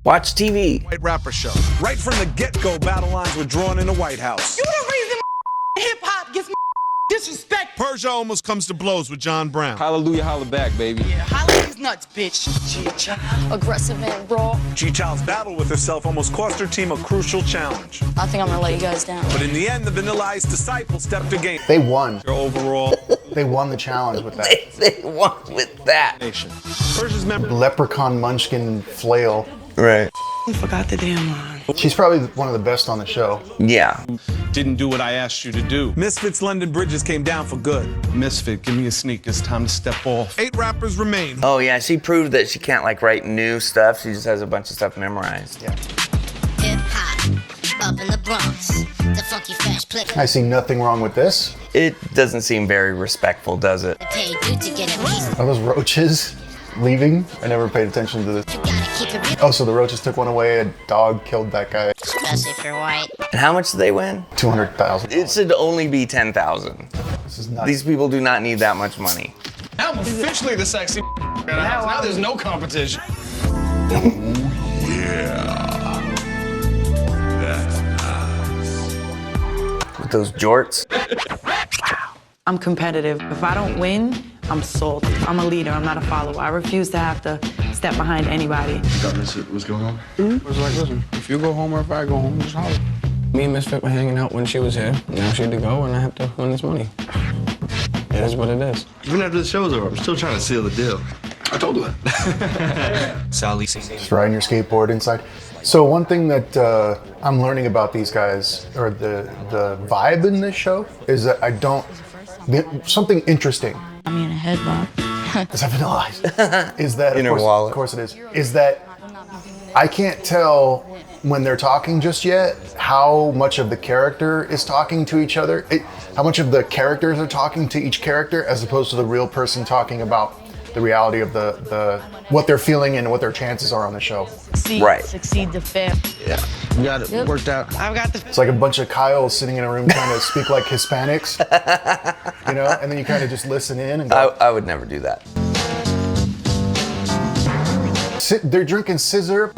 Watch TV. White rapper show. Right from the get-go, battle lines were drawn in the White House. You the reason hip-hop gets disrespect. Persia almost comes to blows with John Brown. Hallelujah, holla back, baby. Yeah, holla these nuts, bitch. G-Child. Aggressive and raw. G-Child's battle with herself almost cost her team a crucial challenge. I think I'm gonna let you guys down. But in the end, the Vanilla Ice disciple stepped to game. They won. Overall, They won the challenge with that. They won with that. nation. Persia's member. Leprechaun Munchkin Flail. Right. We forgot the damn line. She's probably one of the best on the show. Yeah. Didn't do what I asked you to do. Misfits London Bridges came down for good. Misfit, give me a sneak. It's time to step off. 8 rappers remain. Oh yeah, she proved that she can't like write new stuff. She just has a bunch of stuff memorized. Yeah. Hip hop, up in the Bronx, the funky fresh play. I see nothing wrong with this. It doesn't seem very respectful, does it? Paid you to get a piece. Are those roaches leaving? I never paid attention to this. You gotta keep it real, Oh, so the roaches took one away. A dog killed that guy. especially if you're white. And how much did they win? 200,000. It should only be 10,000. This is nuts. These people do not need that much money. I'm officially the sexy in the house. Now there's no competition. With those jorts. I'm competitive. If I don't win, I'm salty. I'm a leader, I'm not a follower. I refuse to have to step behind anybody. What's going on? It's like, listen, if you go home or if I go home, just holler. Me and Misfit were hanging out when she was here. Now she had to go and I have to win this money. It is what it is. Even after the show's over, I'm still trying to seal the deal. I told her that. Sally. Just riding your skateboard inside. So one thing that I'm learning about these guys, or the vibe in this show, is that I don't, something interesting. I mean, a headlock. Is that Vanilla Ice? Is that, In her wallet. Of course it is. Is that I can't tell when they're talking just yet how much of the character is talking to each other, how much of the characters are talking to each character as opposed to the real person talking about the reality of the what they're feeling and what their chances are on the show. Right. Succeed to fail. Yeah, you got it worked out. I've got the It's like a bunch of Kyles sitting in a room trying to speak like Hispanics, you know, and then you kind of just listen in and go. I would never do that. They're drinking scissor.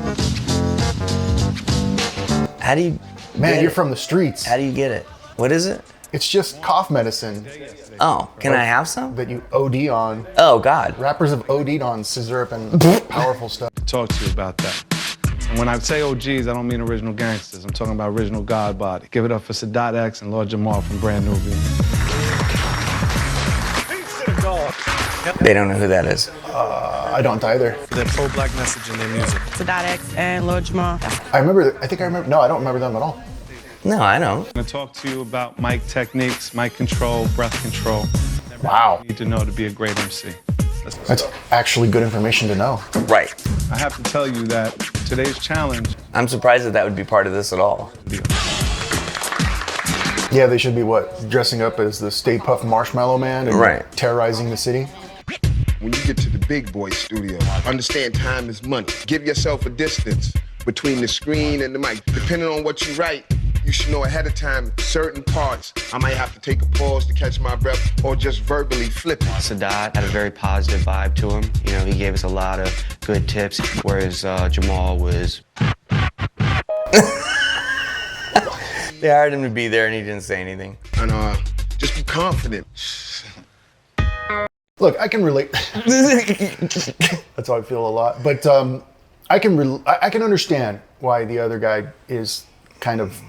How do you Man, get you're it? from the streets. How do you get it? What is it? It's just cough medicine Oh, can I have some? that you OD on. Oh God. Rappers have OD'd on scissor and powerful stuff. Talk to you about that. And when I say OGs, I don't mean original gangsters. I'm talking about original God body. Give it up for Sadat X and Lord Jamal from Brand Nubian. They don't know who that is. I don't either. Their pro-black message in their music. Sadat X and Lord Jamal. I remember, I think I remember, no, I don't remember them at all. No, I don't. I'm gonna talk to you about mic techniques, mic control, breath control. Wow. You need to know to be a great MC. That's actually good information to know. Right. I have to tell you that today's challenge, I'm surprised that that would be part of this at all. Yeah, they should be what? Dressing up as the Stay Puft Marshmallow Man and Right. terrorizing the city? When you get to the big boy studio, understand time is money. Give yourself a distance between the screen and the mic. Depending on what you write, you should know ahead of time certain parts. I might have to take a pause to catch my breath or just verbally flip it. Sadat had a very positive vibe to him. You know, he gave us a lot of good tips, whereas Jamal was... They hired him to be there and he didn't say anything. And just be confident. Look, I can relate. That's how I feel a lot. But I can understand why the other guy is kind of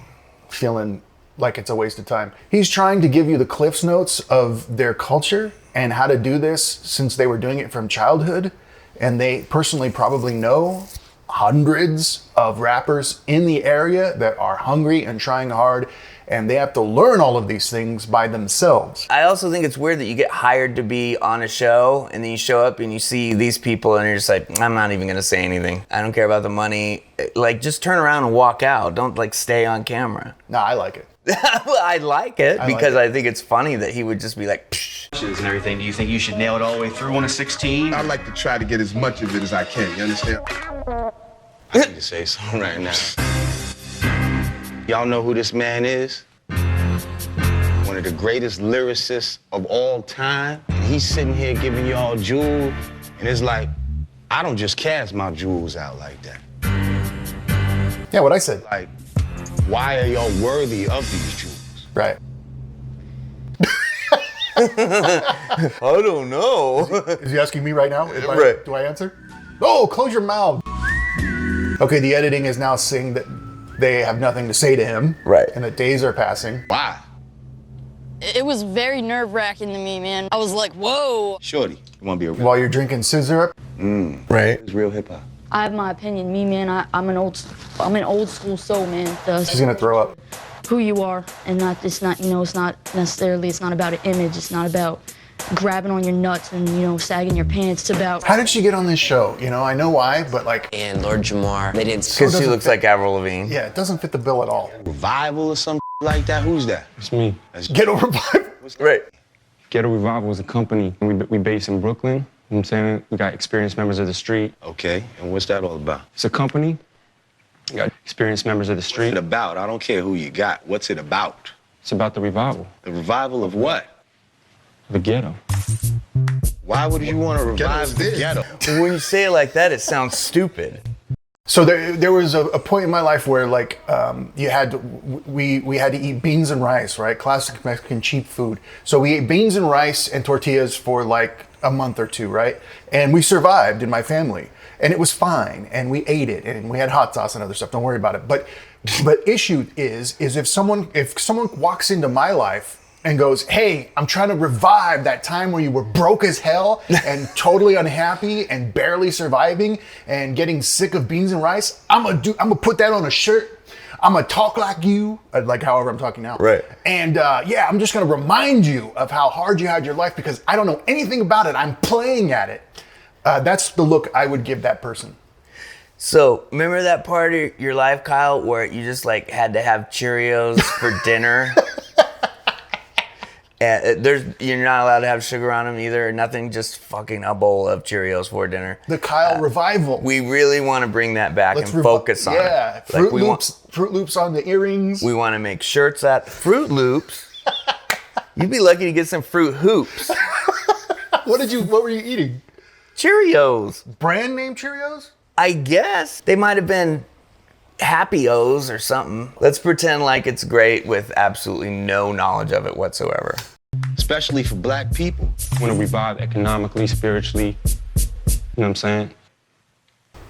feeling like it's a waste of time. He's trying to give you the Cliff's Notes of their culture and how to do this since they were doing it from childhood. And they personally probably know hundreds of rappers in the area that are hungry and trying hard, and they have to learn all of these things by themselves. I also think it's weird that you get hired to be on a show and then you show up and you see these people and you're just like, I'm not even gonna say anything. I don't care about the money. Like, just turn around and walk out. Don't like stay on camera. No, I like it. Well, I like it because like it. I think it's funny that he would just be like, psh. And everything. Do you think you should nail it all the way through on a 16? I like to try to get as much of it as I can, you understand? I need to say something right now. Y'all know who this man is? One of the greatest lyricists of all time. And he's sitting here giving y'all jewels, and it's like, I don't just cast my jewels out like that. Yeah, what I said. Like, why are y'all worthy of these jewels? Right. I don't know. Is he asking me right now? Right. Do I answer? Oh, close your mouth. Okay, the editing is now saying that they have nothing to say to him. Right. And that days are passing. Why? It was very nerve-wracking to me, man. I was like, whoa. Shorty, you want to be a real? While you're drinking scissor. Right. It's real hip hop. I have my opinion. Me, man, I'm an old school soul, man. She's gonna throw up. Who you are, and it's not about an image. It's not about grabbing on your nuts and, sagging your pants. It's about. How did she get on this show? I know why, but like. And Lord Jamar, they didn't. Because she looks like Avril Lavigne. Yeah, it doesn't fit the bill at all. Revival or some like that? Who's that? It's me. Ghetto Revival. Right. Ghetto Revival is a company. We based in Brooklyn. You know what I'm saying? We got experienced members of the street. Okay, and what's that all about? It's a company. You got experienced members of the street. What's it about? I don't care who you got. What's it about? It's about the revival. The revival of what? The ghetto. Why would you want to revive the ghetto? When you say it like that, it sounds stupid. So there was a point in my life where like we had to eat beans and rice, right? Classic Mexican cheap food. So we ate beans and rice and tortillas for like a month or two, right? And we survived in my family, and it was fine, and we ate it, and we had hot sauce and other stuff. Don't worry about it. But issue is if someone walks into my life and goes, hey, I'm trying to revive that time where you were broke as hell and totally unhappy and barely surviving and getting sick of beans and rice, I'm gonna put that on a shirt. I'm gonna talk like you, like however I'm talking now. Right. And I'm just gonna remind you of how hard you had your life because I don't know anything about it. I'm playing at it. That's the look I would give that person. So remember that part of your life, Kyle, where you just like had to have Cheerios for dinner? And you're not allowed to have sugar on them either, nothing, just fucking a bowl of Cheerios for dinner. The Kyle revival. We really want to bring that back and focus on it. Yeah, Fruit Loops on the earrings. We want to make shirts at Fruit Loops. You'd be lucky to get some Fruit Hoops. What were you eating? Cheerios. Brand name Cheerios? I guess. They might have been Happy O's or something. Let's pretend like it's great with absolutely no knowledge of it whatsoever. Especially for black people. Want to revive economically, spiritually. You know what I'm saying?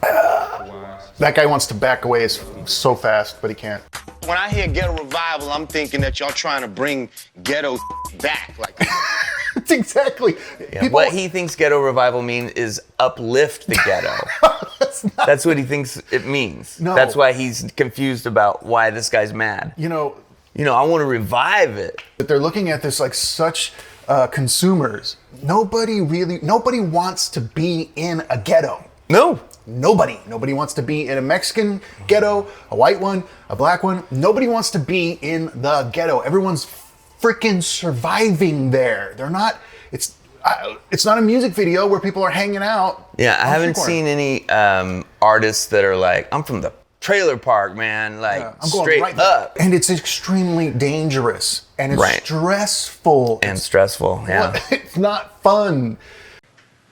That guy wants to back away so fast, but he can't. When I hear ghetto revival, I'm thinking that y'all trying to bring ghetto back. Like, That's exactly. Yeah, what he thinks ghetto revival means is uplift the ghetto. That's what he thinks it means. No. That's why he's confused about why this guy's mad. I want to revive it. But they're looking at this like such consumers. Nobody wants to be in a ghetto. No. Nobody wants to be in a Mexican ghetto, a white one, a black one. Nobody wants to be in the ghetto. Everyone's freaking surviving there. They're not. It's not a music video where people are hanging out. Yeah, I haven't seen any artists that are like, I'm from the trailer park, man. Like, I'm going straight right up. And it's extremely dangerous. And it's stressful. And stressful, yeah. It's not fun.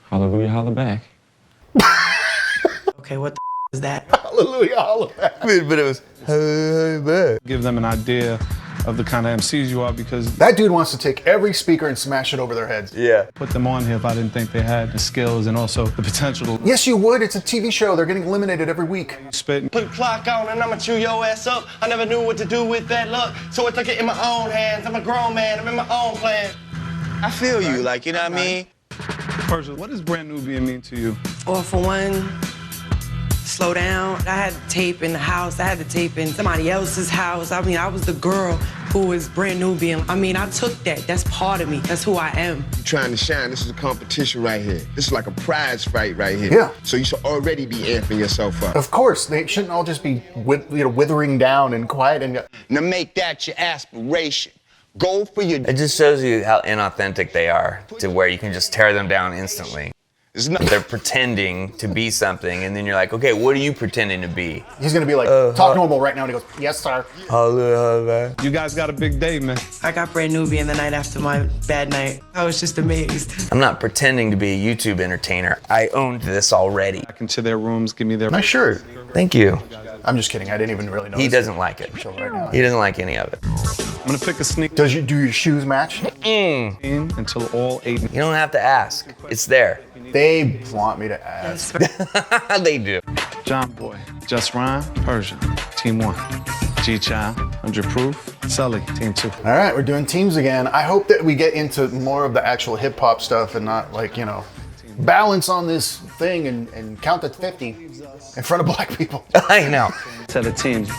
Hallelujah, holla back. Okay, what the is that? Hallelujah, holla back. But it was, hey, back. Give them an idea of the kind of MCs you are because that dude wants to take every speaker and smash it over their heads. Yeah. Put them on here if I didn't think they had the skills and also the potential. Yes, you would. It's a TV show. They're getting eliminated every week. Spit. Put the clock on and I'ma chew your ass up. I never knew what to do with that luck, so I took it in my own hands. I'm a grown man. I'm in my own plan. I feel you, like, you know what I mean? Persia, what does Brand Nubian mean to you? Or for one, slow down. I had tape in the house. I had the tape in somebody else's house. I mean, I was the girl who was Brand Nubian. I mean, I took that. That's part of me. That's who I am. You're trying to shine. This is a competition right here. This is like a prize fight right here. Yeah. So you should already be amping yourself up. Of course, they shouldn't all just be withering down and quiet and. Now make that your aspiration. Go for your. It just shows you how inauthentic they are to where you can just tear them down instantly. They're pretending to be something, and then you're like, okay, what are you pretending to be? He's gonna be like, talk normal right now, and he goes, yes, sir. You guys got a big day, man. I got Brand Nubian the night after my bad night. I was just amazed. I'm not pretending to be a YouTube entertainer. I owned this already. Back into their rooms, give me their Nice shirt. Thank you. I'm just kidding. I didn't even really know. He doesn't like it. Right now. He doesn't like any of it. I'm gonna pick a sneak. Do your shoes match? Until all 8. You don't have to ask. It's there. They want me to ask. They do. John Boy, Just Rhyme, Persian, Team 1. G-Child, 100 Proof, Sully, Team 2. All right, we're doing teams again. I hope that we get into more of the actual hip hop stuff and not like, you know, balance on this thing and count to 50 in front of black people. I know. To the teams.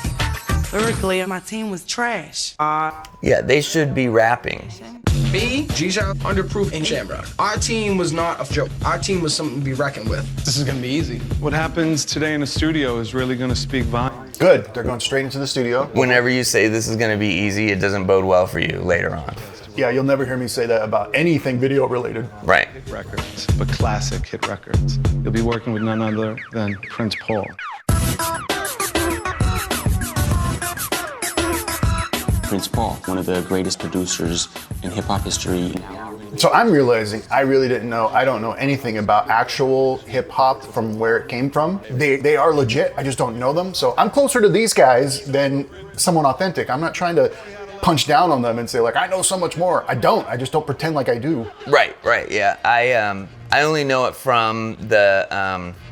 Lyrically, my team was trash. Yeah, they should be rapping. Me, G-Child, Underproof, and Shamrock. Our team was not a joke. Our team was something to be reckoned with. This is gonna be easy. What happens today in the studio is really gonna speak volumes. Good. They're going straight into the studio. Whenever you say this is going to be easy, it doesn't bode well for you later on. Yeah, you'll never hear me say that about anything video related. Right. Records, but classic hit records. You'll be working with none other than Prince Paul. Prince Paul, one of the greatest producers in hip-hop history. So I'm realizing I really didn't know, I don't know anything about actual hip hop from where it came from. They are legit, I just don't know them. So I'm closer to these guys than someone authentic. I'm not trying to punch down on them and say like, I know so much more. I don't, I just don't pretend like I do. Right, yeah. I only know it from the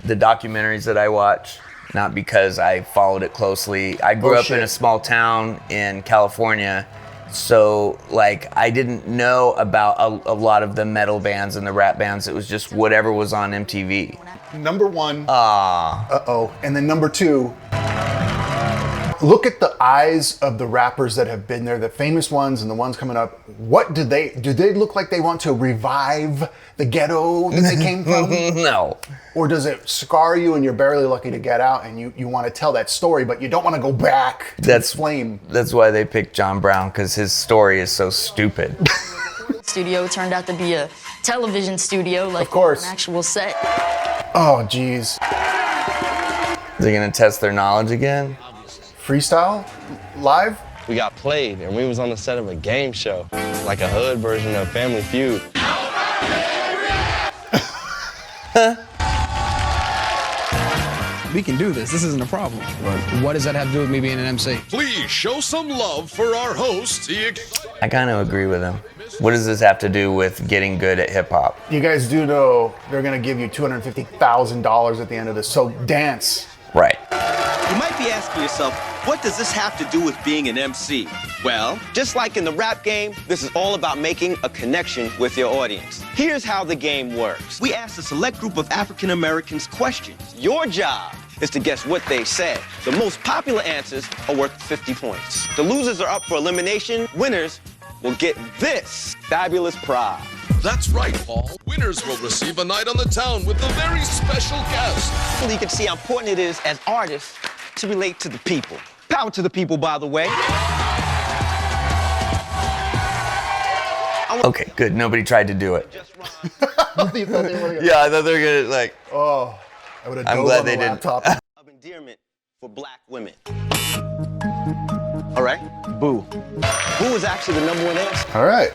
documentaries that I watch, not because I followed it closely. I grew up in a small town in California. So, like, I didn't know about a lot of the metal bands and the rap bands. It was just whatever was on MTV. Number one. And then number two, look at the eyes of the rappers that have been there, the famous ones and the ones coming up. What do they look like they want to revive the ghetto that they came from? No. Or does it scar you and you're barely lucky to get out and you want to tell that story, but you don't want to go back to the flame? That's why they picked John Brown, because his story is so stupid. Studio turned out to be a television studio, like of course. An actual set. Oh, geez. They're going to test their knowledge again? Freestyle? Live? We got played, and we was on the set of a game show, like a hood version of Family Feud. We can do this. This isn't a problem. What does that have to do with me being an MC? Please show some love for our host. I kind of agree with him. What does this have to do with getting good at hip hop? You guys do know they're going to give you $250,000 at the end of this, so dance. Right. You might be asking yourself, what does this have to do with being an MC? Well, just like in the rap game, this is all about making a connection with your audience. Here's how the game works. We ask a select group of African Americans questions. Your job is to guess what they said. The most popular answers are worth 50 points. The losers are up for elimination. Winners will get this fabulous prize. That's right, Paul. Winners will receive a night on the town with a very special guest. So you can see how important it is as artists to relate to the people. Power to the people, by the way. Okay, good. Nobody tried to do it. Yeah, I thought they were gonna like. Oh, I would have. I'm glad they didn't. Of endearment for black women. All right, boo. Boo is actually the number one answer. All right.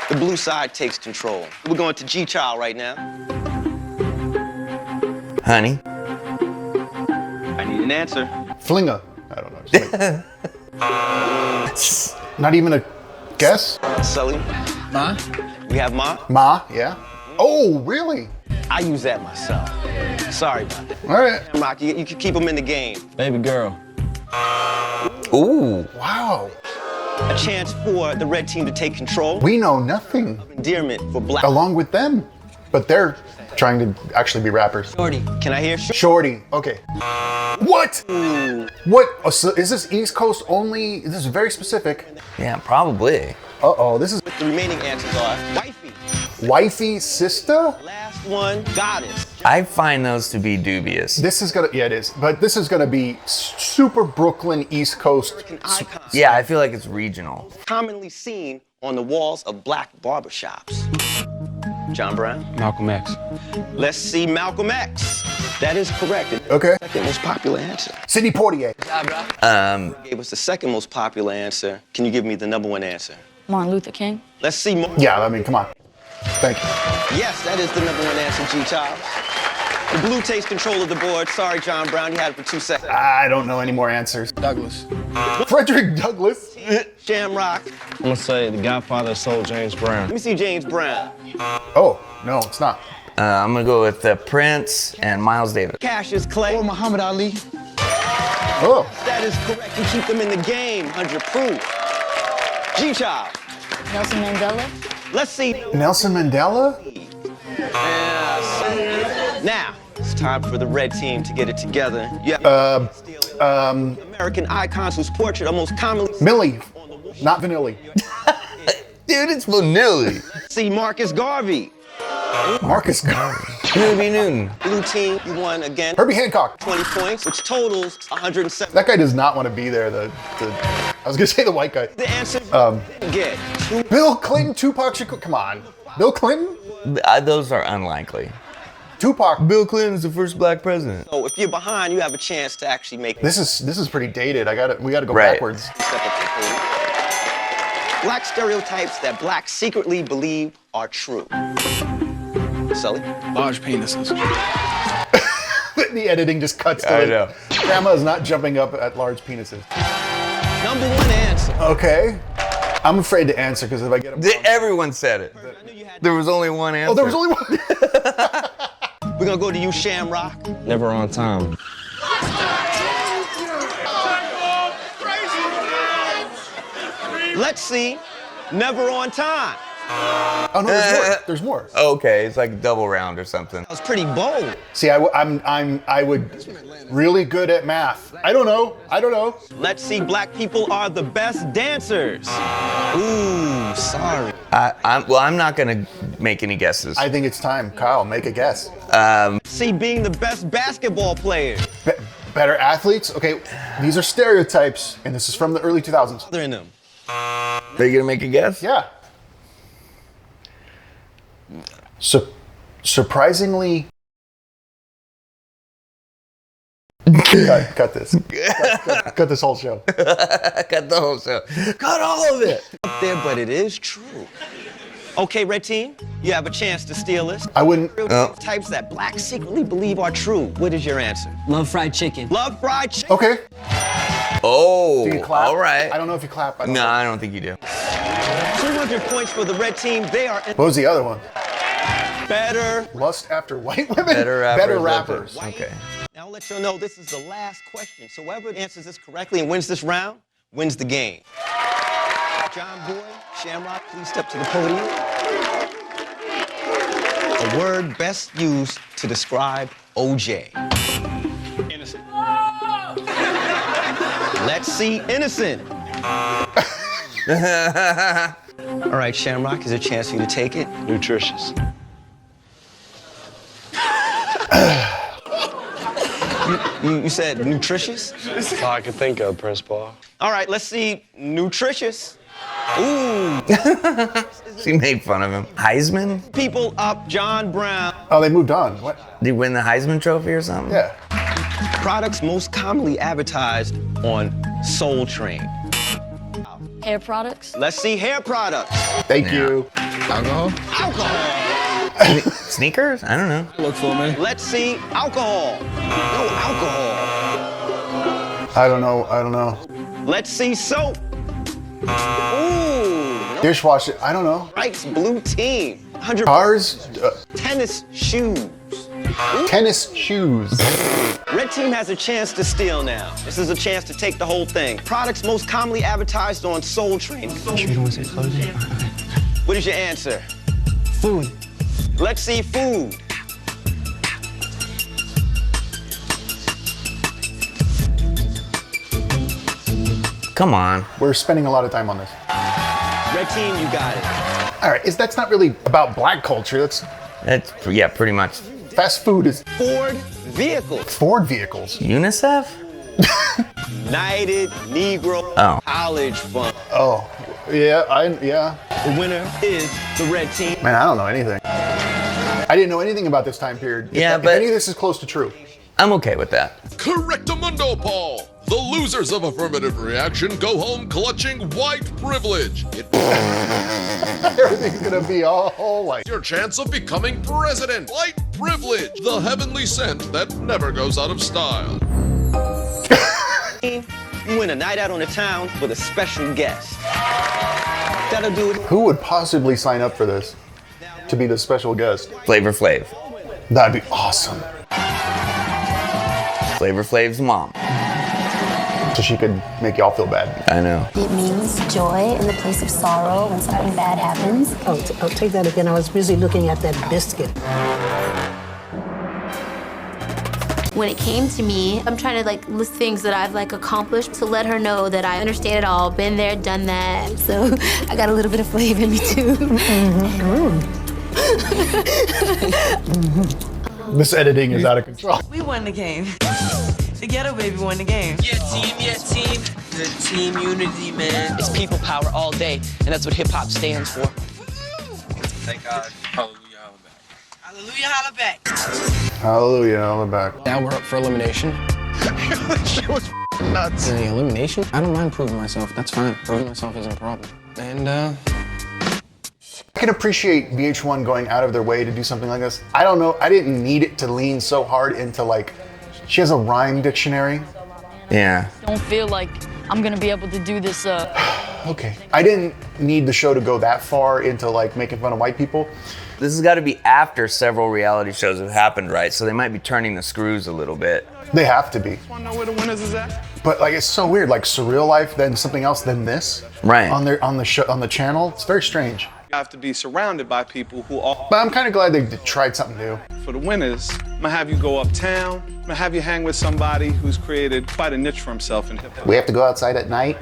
The blue side takes control. We're going to G-Child right now. Honey. I need an answer. Flinga. I don't know. Not even a guess? Sully. Ma? We have Ma? Ma, yeah. Oh, really? I use that myself. Sorry about that. All right. Rock, you can keep them in the game. Baby girl. Ooh. Wow. A chance for the red team to take control. We know nothing. Endearment for black. Along with them. But they're trying to actually be rappers. Shorty. Can I hear Shorty? Okay. What? What? Oh, so is this East Coast only? This is very specific. Yeah, probably. Uh-oh, this is... The remaining answers are wifey. Wifey, sister? Last one, goddess. I find those to be dubious. This is gonna... Yeah, it is. But this is gonna be super Brooklyn, East Coast. Yeah, I feel like it's regional. Commonly seen on the walls of black barbershops. John Brown? Malcolm X. Let's see Malcolm X. That is correct. Okay. Second most popular answer. Sidney Poitier. Gave us the second most popular answer. Can you give me the number one answer? Martin Luther King. Let's see more. Yeah, I mean, come on. Thank you. Yes, that is the number one answer, G-Child. The blue takes control of the board. Sorry, John Brown, you had it for 2 seconds. I don't know any more answers. Douglas. Frederick Douglass. Shamrock. I'm gonna say the Godfather sold James Brown. Let me see James Brown. Oh, no, it's not. I'm gonna go with Prince and Miles Davis. Cassius Clay. Or Muhammad Ali. Oh. That is correct. You keep them in the game. 100 proof. G-Child. Nelson Mandela. Let's see. Nelson Mandela? Yes. Now, it's time for the red team to get it together. You have American icons whose portrait are most commonly Millie, not Vanilli. Dude, it's Vanilli. see Marcus Garvey. Marcus Garvey. Ruby Newton. Blue team, you won again. Herbie Hancock. 20 points, which totals 107. That guy does not want to be there. I was gonna say the white guy. The answer get Bill Clinton, Tupac Shakur. Come on, Bill Clinton. Those are unlikely. Tupac. Bill Clinton's the first black president. So if you're behind, you have a chance to actually make. This is pretty dated. We gotta go Right. backwards. Step up to the podium. Black stereotypes that blacks secretly believe are true. Sully? Large penises. The editing just cuts to I it. know. Grandma is not jumping up at large penises. Number one answer. Okay. I'm afraid to answer because if I get it wrong. Everyone said it. There was only one answer. Oh, there was only one. We're gonna go to you, Shamrock. Never on time. Let's see. Never on time. Oh no, there's more. Okay, it's like double round or something. That was pretty bold. See, I would really good at math. I don't know. Let's see. Black people are the best dancers. Ooh, sorry. I'm not gonna make any guesses. I think it's time. Kyle, make a guess. See, being the best basketball players. Better athletes? Okay, these are stereotypes, and this is from the early 2000s. They're in them. Are you gonna make a guess? Yeah. Surprisingly. Cut this. Cut this whole show. Cut the whole show. Cut all of it. Up there, but it is true. Okay, red team, you have a chance to steal this. I wouldn't. Types that blacks secretly believe are true. What is your answer? Love fried chicken. Love fried chicken. Okay. Oh, Do you clap? all right. I don't know if you clap. No, I don't think you do. 200 points for the red team. They are in What was the other one? better. Lust after white women? Better rappers. Okay. Now I'll let you know this is the last question. So whoever answers this correctly and wins this round, wins the game. John Boy, Shamrock, please step to the podium. A word best used to describe OJ. Innocent. Let's see innocent. All right, Shamrock, is a chance for you to take it. Nutritious. You said nutritious? That's all I can think of, Prince Paul. All right, let's see nutritious. Ooh. She made fun of him. Heisman? People up, John Brown. Oh, they moved on. What? Did he win the Heisman Trophy or something? Yeah. Products most commonly advertised on Soul Train. Hair products. Let's see hair products. Thank you. Alcohol? Alcohol. Sneakers? I don't know. Look for me. Let's see alcohol. No alcohol. I don't know. Let's see soap. Ooh. Dishwasher. I don't know. Stripes blue team. 100 Cars. tennis shoes. Tennis shoes. Red team has a chance to steal now. This is a chance to take the whole thing. Products most commonly advertised on Soul Train. You don't want to say clothing? What is your answer? Food. Let's see food. Come on. We're spending a lot of time on this. Red team, you got it. All right, that's not really about black culture. That's Yeah, pretty much. fast food is Ford vehicles. Ford vehicles. UNICEF? United Negro Oh. College Fund. Oh, yeah, yeah. The winner is the red team. Man, I don't know anything. I didn't know anything about this time period. Yeah, if but- any of this is close to true. I'm okay with that. Correctamundo, Paul. The losers of Affirmative Reaction go home clutching white privilege. Everything's gonna be all white. Your chance of becoming president. White Privilege, the heavenly scent that never goes out of style. You win a night out on the town with a special guest. That'll do it. Who would possibly sign up for this to be the special guest? Flavor Flav. That'd be awesome. Flavor Flav's mom. So she could make y'all feel bad. I know. It means joy in the place of sorrow when something bad happens. I'll take that again. I was busy looking at that biscuit. When it came to me, I'm trying to like list things that I've like accomplished to let her know that I understand it all, been there, done that. So I got a little bit of flavor in me too. This editing is out of control. We won the game. The Ghetto Baby won the game. Yeah, team. Good team unity, man. It's people power all day, and that's what hip-hop stands for. Thank God. Hallelujah, Hallelujah, holla back. Hallelujah, all the back. Now we're up for elimination. That shit was nuts. Elimination? I don't mind proving myself. That's fine. Proving myself isn't a problem. And, I can appreciate VH1 going out of their way to do something like this. I don't know, I didn't need it to lean so hard into like, she has a rhyme dictionary. Yeah. Don't feel like I'm gonna be able to do this. Okay. I didn't need the show to go that far into like making fun of white people. This has got to be after several reality shows have happened, right? So they might be turning the screws a little bit. They have to be. Want to know where the winners is at? But like, it's so weird. Like Surreal Life, then something else, then this. Right. On the show, on the channel. It's very strange. You have to be surrounded by people who are. But I'm kind of glad they tried something new. For the winners, I'm gonna have you go uptown. I'm gonna have you hang with somebody who's created quite a niche for himself in hip hop. We have to go outside at night.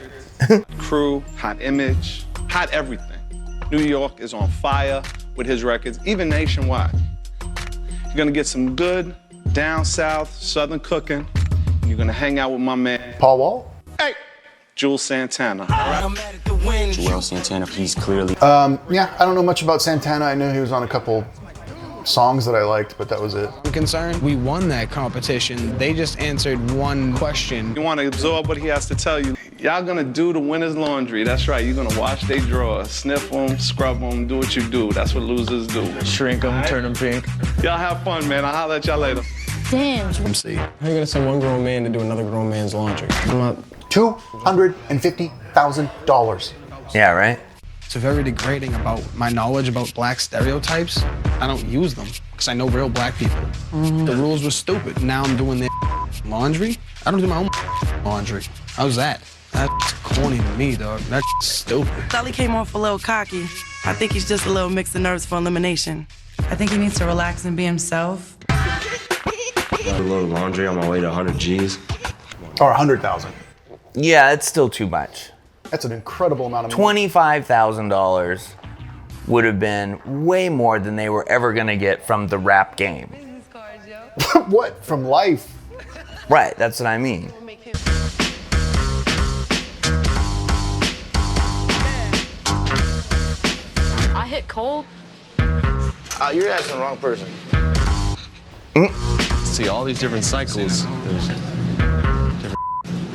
Crew, hot image, hot everything. New York is on fire with his records, even nationwide. You're gonna get some good down south, southern cooking. And you're gonna hang out with my man, Paul Wall? Hey! Jules Santana. Joel Santana, he's clearly. Yeah, I don't know much about Santana. I know he was on a couple songs that I liked, but that was it. I'm concerned we won that competition. They just answered one question. You wanna absorb what he has to tell you. Y'all gonna do the winner's laundry. That's right, you're gonna wash their drawers, sniff them, scrub them, do what you do. That's what losers do. Shrink them, turn them pink. Y'all have fun, man. I'll holler at y'all later. Damn. MC. How you gonna send one grown man to do another grown man's laundry? I'm not. $250,000. Yeah, right? It's very degrading about my knowledge about black stereotypes. I don't use them because I know real black people. The rules were stupid. Now I'm doing their laundry. I don't do my own laundry. How's that? That's corny to me, dog. That's stupid. Sully came off a little cocky. I think he's just a little mix of nerves for elimination. I think he needs to relax and be himself. A load of laundry on my way to 100 G's. Or 100,000. Yeah, it's still too much. That's an incredible amount of money. $25,000 would have been way more than they were ever gonna get from the rap game. What? From life? Right, that's what I mean. I hit cold. You're asking the wrong person. See all these different cycles.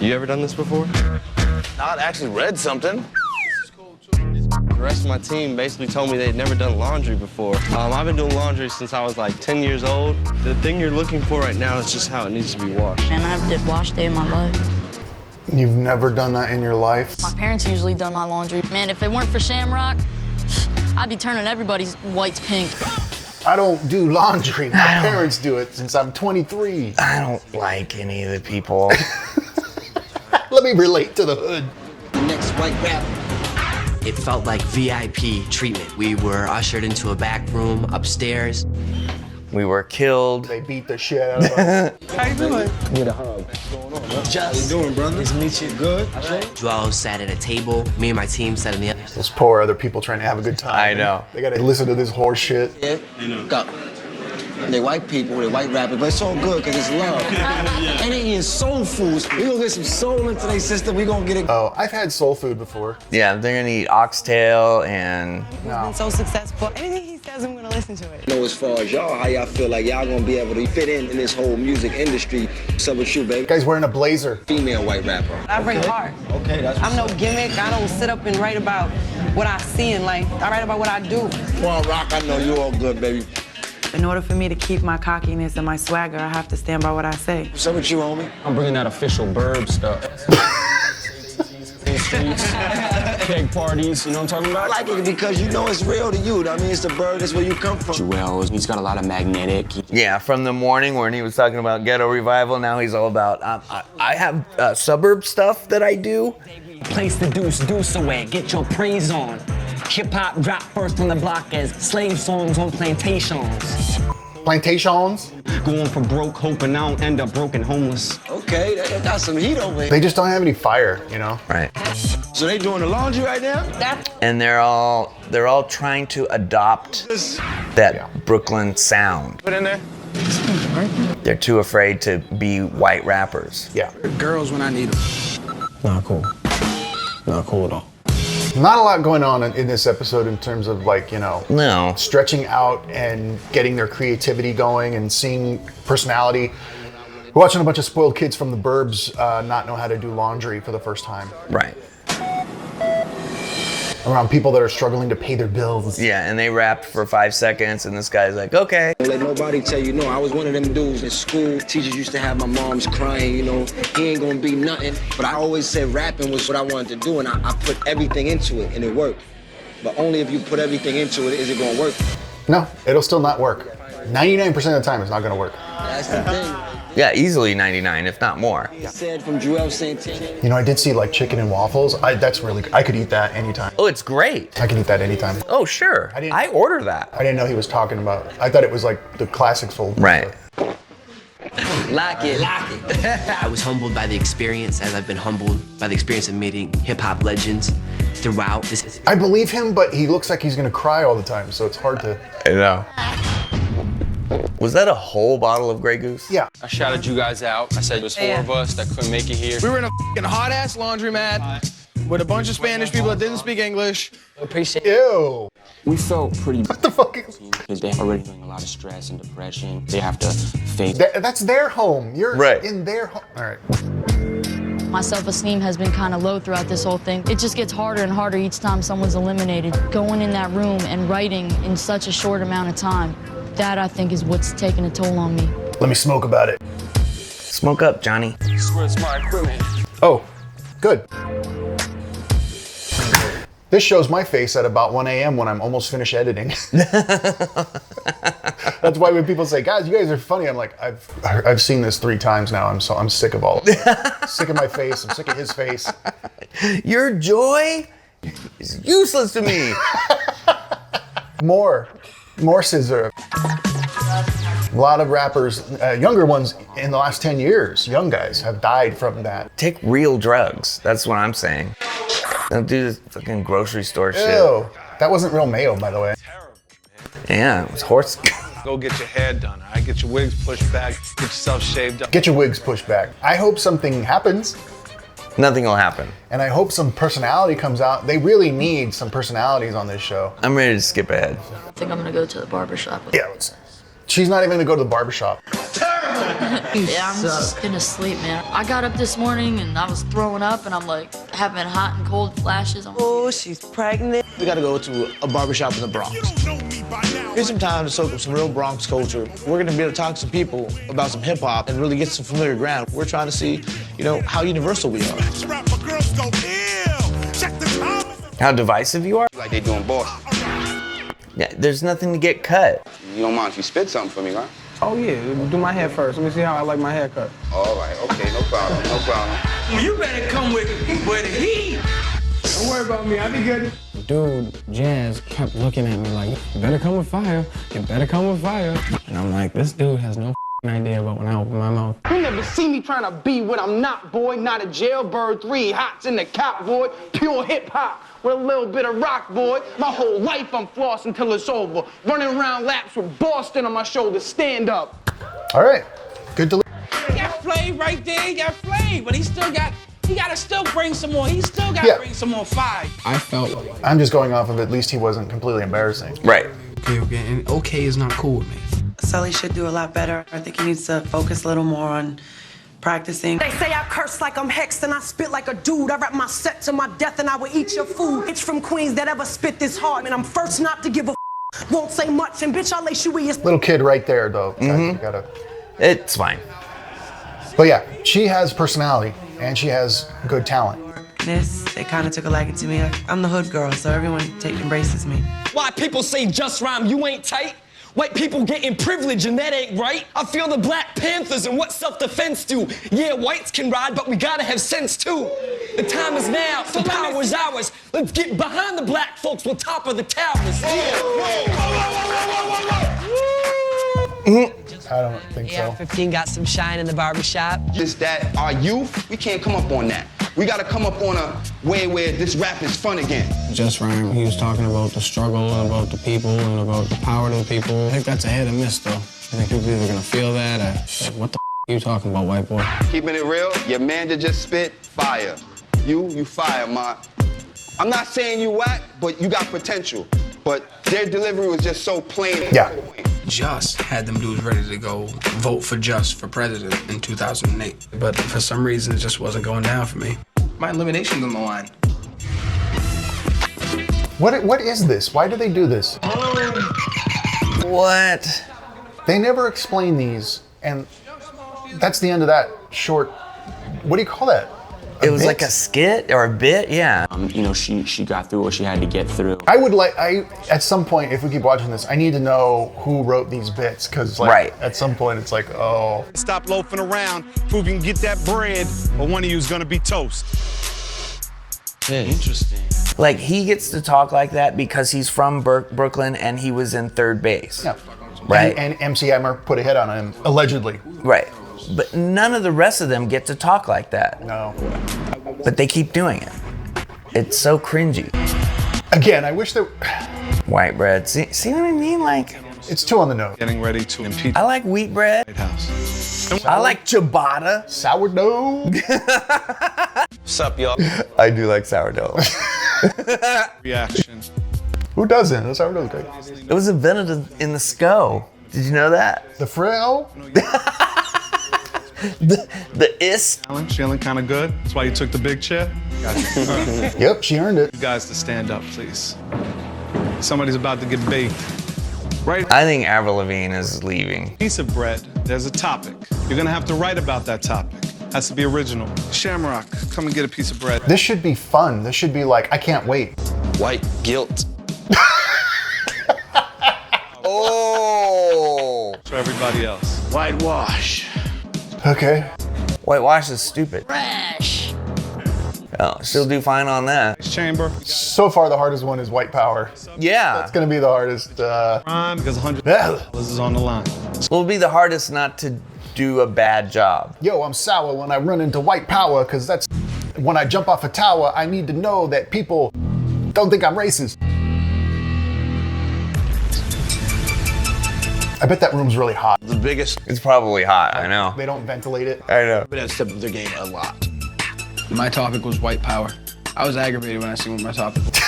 You ever done this before? No, I'd actually read something. The rest of my team basically told me they'd never done laundry before. I've been doing laundry since I was like 10 years old. The thing you're looking for right now is just how it needs to be washed. Man, I did wash day in my life. You've never done that in your life? My parents usually done my laundry. Man, if it weren't for Shamrock, I'd be turning everybody's whites pink. I don't do laundry. My parents do it since I'm 23. I don't like any of the people. Let me relate to the hood. The next white rap. It felt like VIP treatment. We were ushered into a back room upstairs. We were killed. They beat the shit out of us. How you doing? Need a hug. Just. How you doing, brother? Nice to meet you. Good. Joel sat at a table. Me and my team sat on the other. Those poor other people trying to have a good time. I know. They gotta listen to this horse shit. Yeah. Go. They white people, they white rappers, but it's all good because it's love. And they eating soul foods. We gonna get some soul into their system. We gonna get it. Oh, I've had soul food before. Yeah, they're gonna eat oxtail and. He's been so successful. Anything he says, I'm gonna listen to it. You know, as far as y'all, how y'all feel like y'all gonna be able to fit in this whole music industry? What's up with you, baby? Guy's wearing a blazer. Female white rapper. I bring heart. Okay, that's I'm no gimmick. I don't sit up and write about what I see in life. I write about what I do. Come on, Rock, I know you all good, baby. In order for me to keep my cockiness and my swagger, I have to stand by what I say. What's up with you, homie? I'm bringing that official burb stuff. Streets, keg parties, you know what I'm talking about? I like it because you know it's real to you. I mean, it's the bird, that's where you come from. Jewels, he's got a lot of magnetic. Yeah, from the morning when he was talking about ghetto revival, now he's all about, I have suburb stuff that I do. Place the deuce away, get your praise on. Hip-hop dropped first on the block as slave songs on plantations. Plantations? Going for broke, hoping I don't end up broke and homeless. Okay, they got some heat over here. They just don't have any fire, you know? Right. So they doing the laundry right now? And they're all trying to adopt that Brooklyn sound. Put in there. They're too afraid to be white rappers. Yeah. Girls when I need them. Not cool. Not cool at all. Not a lot going on in this episode in terms of No. stretching out and getting their creativity going and seeing personality. We're watching a bunch of spoiled kids from the burbs not know how to do laundry for the first time. Right. Around people that are struggling to pay their bills. Yeah, and they rapped for 5 seconds, and this guy's like, okay. Don't let nobody tell you no. I was one of them dudes in school. Teachers used to have my moms crying, you know, he ain't gonna be nothing. But I always said rapping was what I wanted to do, and I put everything into it, and it worked. But only if you put everything into it is it gonna work. No, it'll still not work. 99% of the time, it's not gonna work. That's the thing. Yeah, easily 99, if not more. Said from Joel Santana. You know, I did see like chicken and waffles. That's really good. I could eat that anytime. Oh, it's great. I could eat that anytime. Oh, sure. I order that. I didn't know he was talking about. I thought it was like the classic soul. Right. Lock it. I was humbled by the experience, as I've been humbled by the experience of meeting hip-hop legends throughout this. I believe him, but he looks like he's gonna cry all the time, so it's hard to. I know. Was that a whole bottle of Grey Goose? Yeah. I shouted you guys out. I said it was 4 of us that couldn't make it here. We were in a f***ing hot-ass laundromat with a bunch of Spanish people that didn't speak English. Appreciate Ew. We felt pretty. What the fuck? Because they're already feeling a lot of stress and depression. They have to face. That's their home. You're right in their home. All right. My self-esteem has been kind of low throughout this whole thing. It just gets harder and harder each time someone's eliminated. Going in that room and writing in such a short amount of time, that I think is what's taking a toll on me. Let me smoke about it. Smoke up, Johnny. Swear it's my equipment. Oh, good. This shows my face at about 1 a.m. when I'm almost finished editing. That's why when people say, guys, you guys are funny, I'm like, I've seen this 3 times now. I'm sick of all of it. Sick of my face. I'm sick of his face. Your joy is useless to me. More scissor. A lot of rappers, younger ones in the last 10 years, young guys, have died from that. Take real drugs. That's what I'm saying. Don't do this fucking grocery store shit. Ew. That wasn't real mayo, by the way. Yeah, it was horse. Go get your hair done, all right? Get your wigs pushed back, get yourself shaved up. Get your wigs pushed back. I hope something happens. Nothing will happen. And I hope some personality comes out. They really need some personalities on this show. I'm ready to skip ahead. I think I'm gonna go to the barbershop. Yeah, she's not even gonna go to the barbershop. Yeah, I'm just gonna sleep, man. I got up this morning and I was throwing up and I'm like having hot and cold flashes. Oh, she's pregnant. We gotta go to a barbershop in the Bronx. Here's some time to soak up some real Bronx culture. We're gonna be able to talk to some people about some hip hop and really get some familiar ground. We're trying to see, you know, how universal we are. How divisive you are? Like they doing boss. Yeah, there's nothing to get cut. You don't mind if you spit something for me, right? Oh yeah, do my hair first. Let me see how I like my haircut. All right, okay, no problem, no problem. You better come with the heat. Don't worry about me, I'll be good. Dude, Jazz kept looking at me like, you better come with fire. You better come with fire. And I'm like, this dude has no idea about when I open my mouth. You never see me trying to be what I'm not, boy. Not a jailbird, 3 hots in the cop, boy. Pure hip hop with a little bit of rock, boy. My whole life I'm flossing till it's over. Running around laps with Boston on my shoulder. Stand up. All right, good to. He got Flav right there. He got Flav, but he gotta still bring some more. He still gotta bring some more fire. I felt. I'm just going off of at least he wasn't completely embarrassing. Right. Okay, and okay is not cool with me. Sully should do a lot better. I think he needs to focus a little more on practicing. They say I curse like I'm hexed and I spit like a dude. I rap my set to my death and I will eat your food. It's from Queens that ever spit this hard. And I'm first not to give a Won't say much, and bitch, I'll lace you with your Little kid right there, though. You gotta. It's fine. But yeah, she has personality and she has good talent. They kind of took a liking to me. I'm the hood girl, so everyone embraces me. Why people say just rhyme, you ain't tight? White people getting privilege and that ain't right. I feel the Black Panthers and what self-defense do. Yeah, whites can ride, but we gotta have sense too. The time is now, the power is ours. Let's get behind the black folks on top of the towers. I don't think so. 15 got some shine in the barbershop. Just that our youth, we can't come up on that. We gotta come up on a way where this rap is fun again. Just Rhyme, he was talking about the struggle and about the people and about the power to the people. I think that's a hit or miss, though. I think people either gonna feel that or like, what the are you talking about, white boy? Keeping it real, your man that just spit, fire. You fire, ma. I'm not saying you whack, but you got potential. But their delivery was just so plain. Yeah. Just had them dudes ready to go vote for Just for president in 2008. But for some reason, it just wasn't going down for me. My elimination's on the line. What is this? Why do they do this? What? They never explain these, and that's the end of that short. What do you call that? It was like a skit or a bit, yeah. You know, she got through what she had to get through. At some point, if we keep watching this, I need to know who wrote these bits, because at some point it's like, oh. Stop loafing around, prove you can get that bread, or one of you is gonna be toast. Yeah, interesting. Like, he gets to talk like that because he's from Brooklyn and he was in third base. Yeah. Right? And MC Hammer put a hit on him, allegedly. Right. But none of the rest of them get to talk like that. No. But they keep doing it. It's so cringy. Again, I wish that... White bread. See what I mean? Like... It's too on the nose. Getting ready to impeach. I like wheat bread. White House. I like ciabatta. Sourdough. What's up, y'all? I do like sourdough. Reaction. Who doesn't? That's sourdough's great. It was invented in the SCO. Did you know that? The Frill? the is. Feeling kind of good. That's why you took the big chair. Gotcha. Yep, she earned it. You guys to stand up, please. Somebody's about to get baked. Right. I think Avril Lavigne is leaving. Piece of bread. There's a topic. You're gonna have to write about that topic. Has to be original. Shamrock, come and get a piece of bread. This should be fun. This should be like, I can't wait. White guilt. Oh. For everybody else. Whitewash. Okay. Whitewash is stupid. Trash. Oh, she'll do fine on that. Chamber. So far, the hardest one is White Power. Yeah. That's gonna be the hardest. Because $100 is on the line. Will be the hardest not to do a bad job. Yo, I'm sour when I run into White Power, because that's when I jump off a tower. I need to know that people don't think I'm racist. I bet that room's really hot. The biggest. It's probably hot, I know. They don't ventilate it. I know. But that's stepped up their game a lot. My topic was white power. I was aggravated when I seen what my topic was.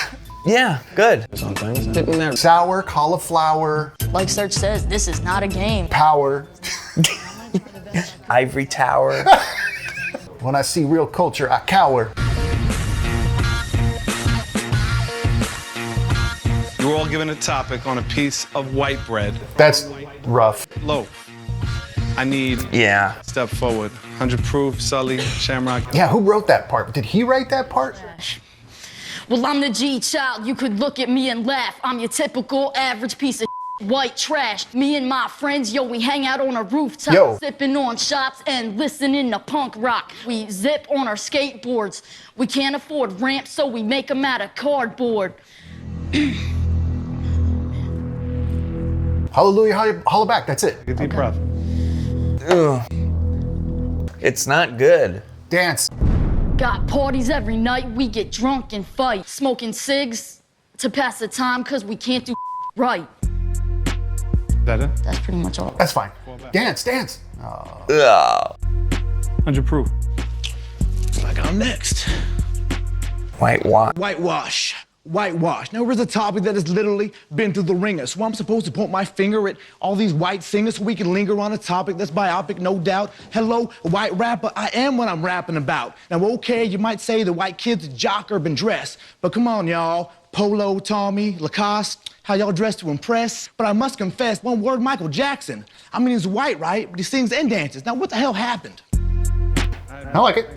Yeah, good. Sometimes sitting there. Sour, cauliflower. Like Serge says, this is not a game. Power. Ivory Tower. When I see real culture, I cower. You were all given a topic on a piece of white bread. That's rough. Loaf. I need. Yeah. Step forward. 100 proof, Sully, Shamrock. Yeah, who wrote that part? Did he write that part? Well, I'm the G child. You could look at me and laugh. I'm your typical average piece of white trash. Me and my friends, yo, we hang out on a rooftop, sipping on shots and listening to punk rock. We zip on our skateboards. We can't afford ramps, so we make them out of cardboard. Hallelujah, holla back. That's it. Get deep breath. Ugh. It's not good. Dance. Got parties every night. We get drunk and fight. Smoking cigs to pass the time because we can't do right. That it? That's pretty much all. That's fine. Dance, dance. Ugh. 100 proof. Like I'm next. Whitewash. Whitewash. Whitewash. Now, here's a topic that has literally been through the ringer. So I'm supposed to point my finger at all these white singers so we can linger on a topic that's biopic, no doubt. Hello, white rapper. I am what I'm rapping about. Now, okay, you might say the white kid's a jock urban dress, but come on, y'all. Polo, Tommy, Lacoste, how y'all dress to impress. But I must confess, one word, Michael Jackson. I mean, he's white, right? But he sings and dances. Now, what the hell happened? I like it.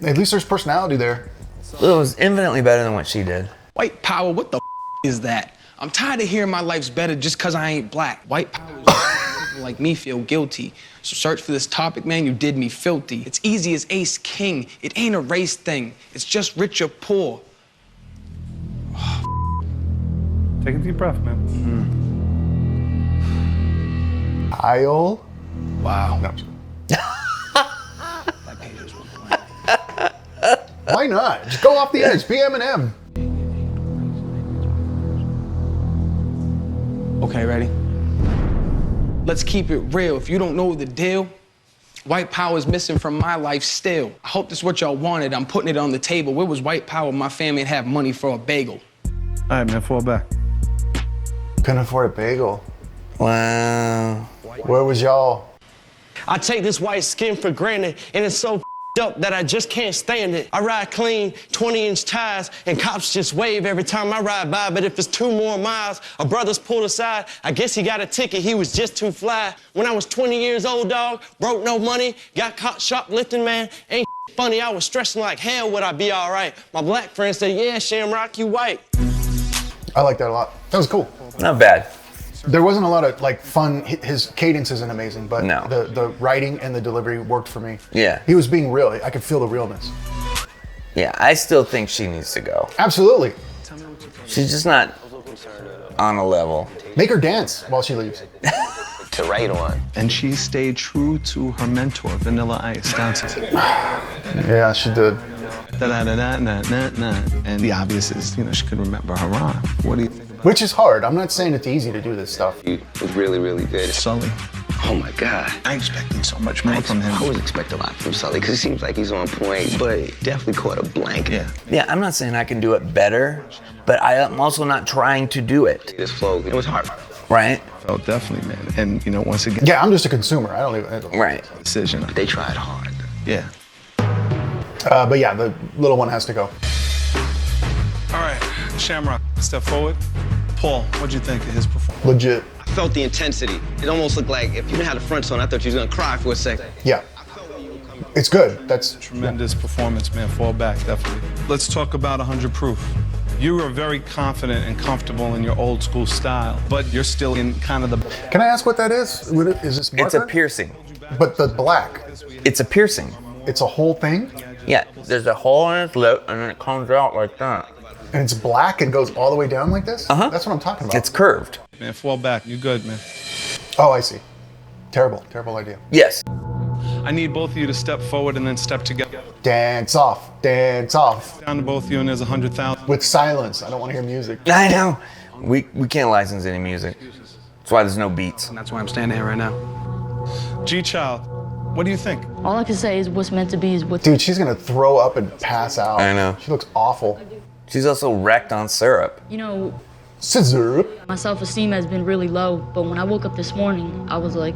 At least there's personality there. It was infinitely better than what she did. White power, what the is that? I'm tired of hearing my life's better just because I ain't black. White power is making people like me feel guilty. So search for this topic, man, you did me filthy. It's easy as ace king. It ain't a race thing. It's just rich or poor. Take a deep breath, man. Aisle. Wow. No. Why not? Just go off the edge. Be Eminem. Okay, ready? Let's keep it real. If you don't know the deal, white power is missing from my life still. I hope this is what y'all wanted. I'm putting it on the table. Where was white power? My family would have money for a bagel. All right, man, fall back. Couldn't afford a bagel. Wow. Where was y'all? I take this white skin for granted, and it's so up that I just can't stand it. I ride clean, 20-inch tires, and cops just wave every time I ride by. But if it's 2 more miles, a brother's pulled aside. I guess he got a ticket, he was just too fly. When I was 20 years old, dog, broke no money, got caught shoplifting, man. Ain't funny, I was stressing like hell, would I be all right? My black friend said, yeah, Shamrock, you white. I like that a lot. That was cool. Not bad. There wasn't a lot of like fun. His cadence isn't amazing, but No. the writing and the delivery worked for me. Yeah. He was being real. I could feel the realness. Yeah, I still think she needs to go. Absolutely. She's just not on a level. Make her dance while she leaves. To write on. And she stayed true to her mentor, Vanilla Ice, down to Yeah, she did. And the obvious is, she couldn't remember her rhyme. What do you think? Which is hard. I'm not saying it's easy to do this stuff. He was really, really good. Sully. Oh my God. I expected so much more from him. I always expect a lot from Sully because it seems like he's on point, but definitely caught a blank. Yeah, I'm not saying I can do it better, but I'm also not trying to do it. This flow, it was hard. Right? Oh, definitely, man. And, once again. Yeah, I'm just a consumer. I don't even. Right. Decision. They tried hard. Yeah. But yeah, the little one has to go. All right, Shamrock, step forward. Paul, what'd you think of his performance? Legit. I felt the intensity. It almost looked like if you didn't have the front on, I thought you was gonna cry for a second. Yeah. It's good. That's Tremendous performance, man. Fall back, definitely. Let's talk about 100 Proof. You are very confident and comfortable in your old school style, but you're still in kind of the... Can I ask what that is? Is this marker? It's a piercing. But the black. It's a piercing. It's a whole thing? Yeah, there's a hole in its lip and then it comes out like that. And it's black and goes all the way down like this? Uh-huh. That's what I'm talking about. It's curved. Man, fall back. You good, man. Oh, I see. Terrible idea. Yes. I need both of you to step forward and then step together. Dance off. Dance off. Down to both of you and there's 100,000. With silence. I don't want to hear music. I know. We can't license any music. That's why there's no beats. And that's why I'm standing here right now. G-Child, what do you think? All I can say is what's meant to be is what's... Dude, she's going to throw up and pass out. I know. She looks awful. She's also wrecked on syrup. Syrup? My self-esteem has been really low, but when I woke up this morning, I was like,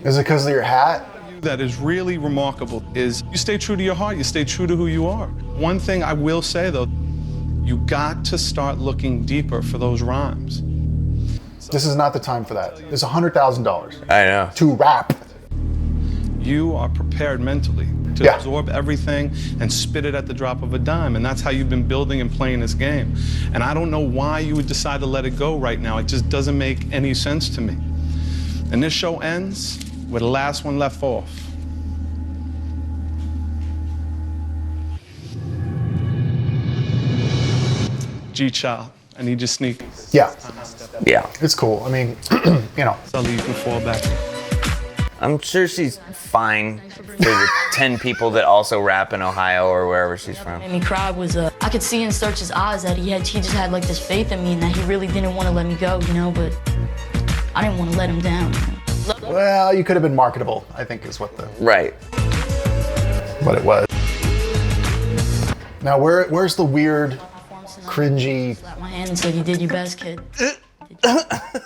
Is it because of your hat? That is really remarkable is you stay true to your heart, you stay true to who you are. One thing I will say though, you got to start looking deeper for those rhymes. This is not the time for that. It's $100,000. I know. To rap. You are prepared mentally to absorb everything and spit it at the drop of a dime. And that's how you've been building and playing this game. And I don't know why you would decide to let it go right now. It just doesn't make any sense to me. And this show ends where the last one left off. G-Child, I need your sneakers. Yeah. Yeah. It's cool. I mean, Sully, you can fall back. I'm sure she's fine for the 10 people that also rap in Ohio or wherever she's from. What made me cry was I could see in Search's eyes that he just had like this faith in me and that he really didn't want to let me go, but I didn't want to let him down. Well, you could have been marketable, I think is what Right. What it was. Now, where's the weird, cringy... Slapped my hand and said, you did your best, kid.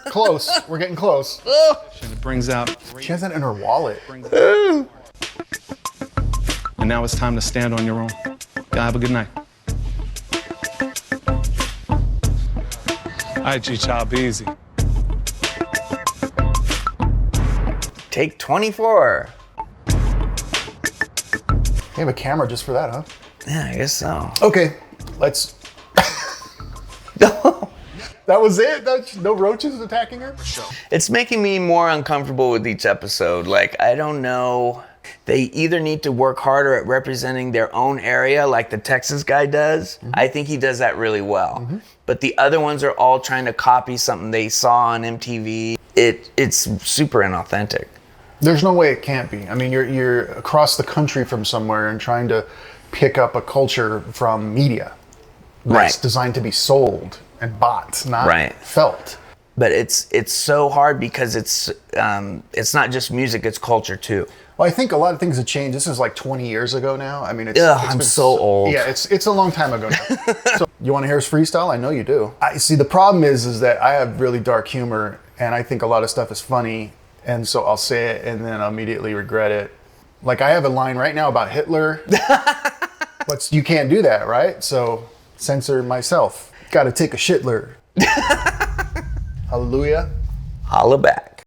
Close. We're getting close. It brings out... She has that in her wallet. And now it's time to stand on your own. Have a good night. IG Chop easy. Take 24. You have a camera just for that, huh? Yeah, I guess so. Okay, let's. That was it? No roaches attacking her? It's making me more uncomfortable with each episode. Like, I don't know. They either need to work harder at representing their own area like the Texas guy does. Mm-hmm. I think he does that really well. Mm-hmm. But the other ones are all trying to copy something they saw on MTV. It's super inauthentic. There's no way it can't be. I mean, you're across the country from somewhere and trying to pick up a culture from media that's designed to be sold and bought, not felt. But it's so hard because it's not just music, it's culture too. Well, I think a lot of things have changed. This is like 20 years ago now. I mean, I'm so old. Yeah, it's a long time ago now. So, you want to hear us freestyle? I know you do. I see. The problem is that I have really dark humor, and I think a lot of stuff is funny, and so I'll say it and then I'll immediately regret it. Like, I have a line right now about Hitler, but you can't do that, right? So censor myself. Got to take a shitler. Hallelujah. Holla back.